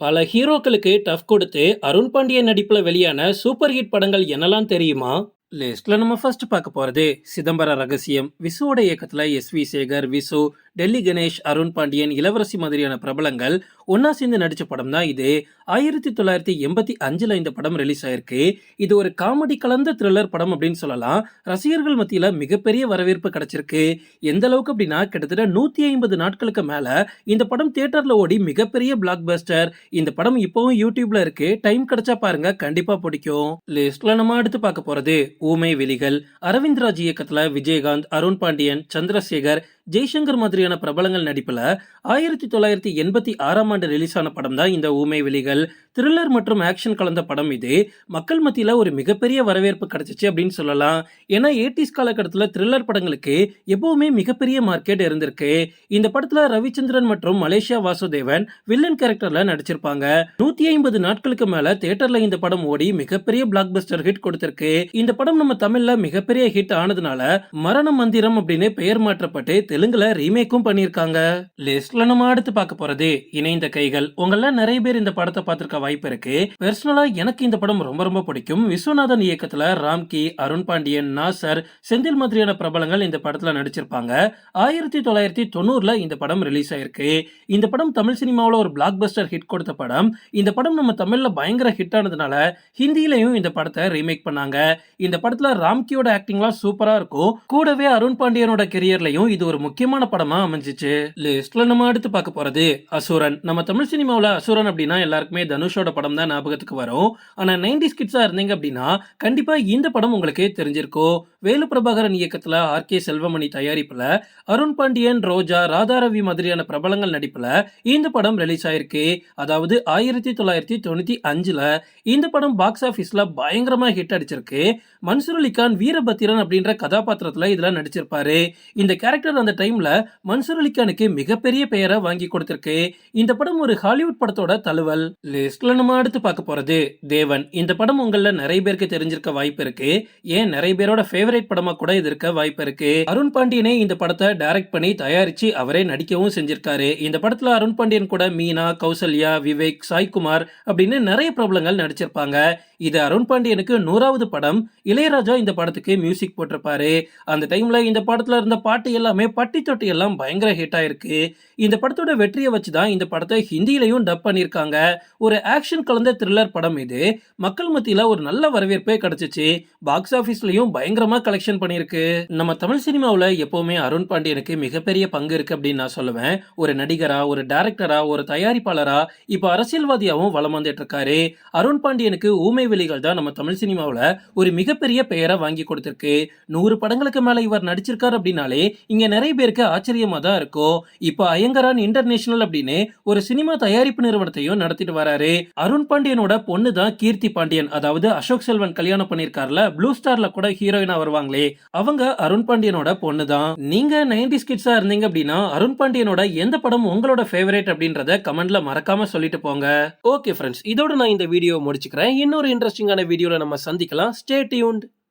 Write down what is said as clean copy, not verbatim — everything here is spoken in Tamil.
பல ஹீரோக்களுக்கு டஃப் கொடுத்து அருண் பாண்டியன் நடிப்புல வெளியான சூப்பர் ஹிட் படங்கள் என்னெல்லாம் தெரியுமா? லிஸ்ட்ல நம்ம ஃபர்ஸ்ட் பார்க்க போறது சிதம்பர ரகசியம். விசுவோட இயக்கத்துல எஸ்.வி. சேகர், விசு, டெல்லி கணேஷ், அருண் பாண்டியன், இளவரசி மாதிரியான பிரபலங்கள் ஒன்னா சேர்ந்து நடிச்ச படம் தான் இது. 1985ல இந்த படம் ரிலீஸ் ஆயிருக்கு. இது ஒரு காமெடி கலந்த த்ரில்லர் படம் அப்படின்னு சொல்லலாம். ரசிகர்கள் மத்தியில மிகப்பெரிய வரவேற்பு கிடைச்சிருக்கு. எந்த அளவுக்கு அப்படின்னா கிட்டத்தட்ட 150 நாட்களுக்கு மேல இந்த படம் தியேட்டர்ல ஓடி மிகப்பெரிய பிளாக் பஸ்டர். இந்த படம் இப்பவும் யூடியூப்ல இருக்கு. டைம் கிடைச்சா பாருங்க, கண்டிப்பா பிடிக்கும். லிஸ்ட்ல நம்ம அடுத்து பார்க்க போறது ஊமை வெளிகள். அரவிந்த் ராஜ் இயக்கத்துல விஜயகாந்த், அருண் பாண்டியன், சந்திரசேகர், ஜெய்சங்கர் மாதிரியான பிரபலங்கள் நடிப்புல 1986ஆம் ஆண்டு ரிலீஸ் ஆன படம் தான் இந்த ஊமை வெளிகள். த்ரில்லர் மற்றும் ஆக்ஷன் கலந்த படம் இது. மக்கள் மத்தியில ஒரு மிகப்பெரிய வரவேற்பு கிடைச்சிச்சு அப்படின்னு சொல்லலாம். ஏன்னா 80s காலகட்டத்தில் த்ரில்லர் படங்களுக்கு எப்பவுமே மிகப்பெரிய மார்க்கெட் இருந்திருக்கு. இந்த படத்துல ரவிச்சந்திரன் மற்றும் மலேசியா வாசுதேவன் வில்லன் கேரக்டர்ல நடிச்சிருப்பாங்க. 150 நாட்களுக்கு மேல தியேட்டர்ல இந்த படம் ஓடி மிகப்பெரிய பிளாக் பஸ்டர் ஹிட் கொடுத்திருக்கு. இந்த படம் நம்ம தமிழ்ல மிகப்பெரிய ஹிட் ஆனதுனால மரண மந்திரம் அப்படின்னு பெயர் மாற்றப்பட்டு தெலுங்குல ரீமேக்கும் பண்ணிருக்காங்க. லிஸ்ட்ல நம்ம அடுத்து பார்க்க போறது இணைந்த கைகள். உங்கள நிறைய பேர் இந்த படத்தை பார்த்திருக்க வாய்ப்பு இருக்கு. பர்சனலா எனக்கு இந்த படம் ரொம்ப ரொம்ப பிடிக்கும். விஸ்வநாதன் இயக்கத்துல ராம்கி, அருண் பாண்டியன், நாசர், செந்தில் மாதிரியான பிரபலங்கள் இந்த படத்துல நடிச்சிருப்பாங்க. 1990ல இந்த படம் ரிலீஸ் ஆயிருக்கு. இந்த படம் தமிழ் சினிமாவில் ஒரு பிளாக் பஸ்டர் ஹிட் கொடுத்த படம். இந்த படம் நம்ம தமிழ்ல பயங்கர ஹிட் ஆனதுனால ஹிந்தியிலையும் இந்த படத்தை ரீமேக் பண்ணாங்க. இந்த படத்துல ராம்கியோட ஆக்டிங்லாம் சூப்பரா இருக்கும். கூடவே அருண் பாண்டியனோட கெரியர்லயும் இது ஒரு முக்கியமான படமா அமைஞ்சிச்சு. லிஸ்ட்ல நம்ம அடுத்து பார்க்க போறது அசுரன். நம்ம தமிழ் சினிமாவில் அசுரன் அப்படின்னா எல்லாருக்குமே தனுஷோட படம் தான் ஞாபகத்துக்கு வரும். ஆனா 90s கிட்ஸா இருந்தீங்க அப்படின்னா கண்டிப்பா இந்த படம் உங்களுக்கு தெரிஞ்சிருக்கும். வேலு பிரபாகரன் இயக்கத்துல ஆர்.கே. செல்வமணி தயாரிப்புல அருண் பாண்டியன், ரோஜா, ராதாரவி மாதிரியான பிரபலங்கள் நடிப்புல இந்த படம் ரிலீஸ் ஆயிருக்கு. அதாவது 1995ல இந்த படம் பாக்ஸ் ஆபீஸ்ல பயங்கரமா ஹிட் அடிச்சிருக்கு. மன்சூர் அலிகான் வீரபத்திரன் அப்படின்ற கதாபாத்திரத்துல இதுல நடிச்சிருப்பாரு. இந்த கேரக்டர் அந்த டைம்ல மன்சூர் அலிகானுக்கு மிகப்பெரிய பெயரை வாங்கி கொடுத்திருக்கு. இந்த படம் ஒரு ஹாலிவுட் படத்தோட தழுவல். லிஸ்ட்ல நம்ம அடுத்து பார்க்க போறது தேவன். இந்த படம் உங்கள நிறைய பேருக்கு தெரிஞ்சிருக்க வாய்ப்பு இருக்கு. ஏன் நிறைய பேரோட ஃபேவரட் படமா கூட இது இருக்க வாய்ப்பு இருக்கு. அருண் பாண்டியனே இந்த படத்தை டைரக்ட் பண்ணி தயாரிச்சு அவரே நடிக்கவும் செஞ்சிருக்காரு. இந்த படத்துல அருண் பாண்டியன் கூட மீனா, கௌசல்யா, விவேக், சாய்குமார் அப்படின்னு நிறைய பிரபலங்கள் நடிச்சிருப்பாங்க. இது அருண் பாண்டியனுக்கு 100வது படம். இளையராஜா இந்த படத்துக்கு மியூசிக் போட்டிருப்பாரு. அந்த டைம்ல இந்த படத்துல இருந்த பாட்டு எல்லாமே பட்டி தொட்டி எல்லாம் பயங்கர ஹிட் ஆயிருக்கு. இந்த படத்தோட வெற்றியை வச்சுதான் இந்த படத்தை ஹிந்தியிலையும் டப் பண்ணிருக்காங்க. ஒரு ஆக்ஷன் கலந்த த்ரில்லர் படம் இது. மக்கள் மத்தியில ஒரு நல்ல வரவேற்பே கிடைச்சிச்சு. பாக்ஸ் ஆபீஸ்லயும் பயங்கரமா கலெக்ஷன் பண்ணிருக்கு. நம்ம தமிழ் சினிமாவில் எப்பவுமே அருண் பாண்டியனுக்கு மிகப்பெரிய பங்கு இருக்கு அப்படின்னு நான் சொல்லுவேன். ஒரு நடிகரா, ஒரு டைரக்டரா, ஒரு தயாரிப்பாளரா, இப்ப அரசியல்வாதியாவும் வலம் வந்துட்டு இருக்காரு. அருண் பாண்டியனுக்கு ஊமை வெளிகள் தான் நம்ம தமிழ் சினிமாவில் ஒரு மிகப்பெரிய பெயரை வாங்கி கொடுத்திருக்கு. 100 படங்களுக்கு மேல இவர் நடிச்சிருக்காரு அப்படின்னாலே இங்க நிறைய பேருக்கு ஆச்சரியமா தான் இருக்கும். இப்ப அயங்கரான் இன்டர்நேஷனல் அப்படின்னு ஒரு சினிமா தயாரிப்பு நிறுவனத்தையும் நடத்திட்டு வராரு. அருண் பாண்டியனோட பொண்ணு தான் கீர்த்தி பாண்டியன். அதாவது அசோக் செல்வன் கல்யாணம் பண்ணிருக்காருல, ப்ளூ ஸ்டார்ல கூட ஹீரோயினா வருவாங்களே, அவங்க அருண் பாண்டியனோட பொண்ணு தான். நீங்க 90s கிட்ஸா இருந்தீங்க அப்படின்னா அருண் பாண்டியனோட எந்த படம் உங்களோட ஃபேவரட் அப்படின்றத கமெண்ட்ல மறக்காம சொல்லிட்டு போங்க. ஓகே ஃப்ரெண்ட்ஸ், இதோட நான் இந்த வீடியோ முடிச்சுக்கிறேன். இன்னொரு இன்ட்ரெஸ்டிங்கான வீடியோல நம்ம சந்திக்கலாம். Stay tuned.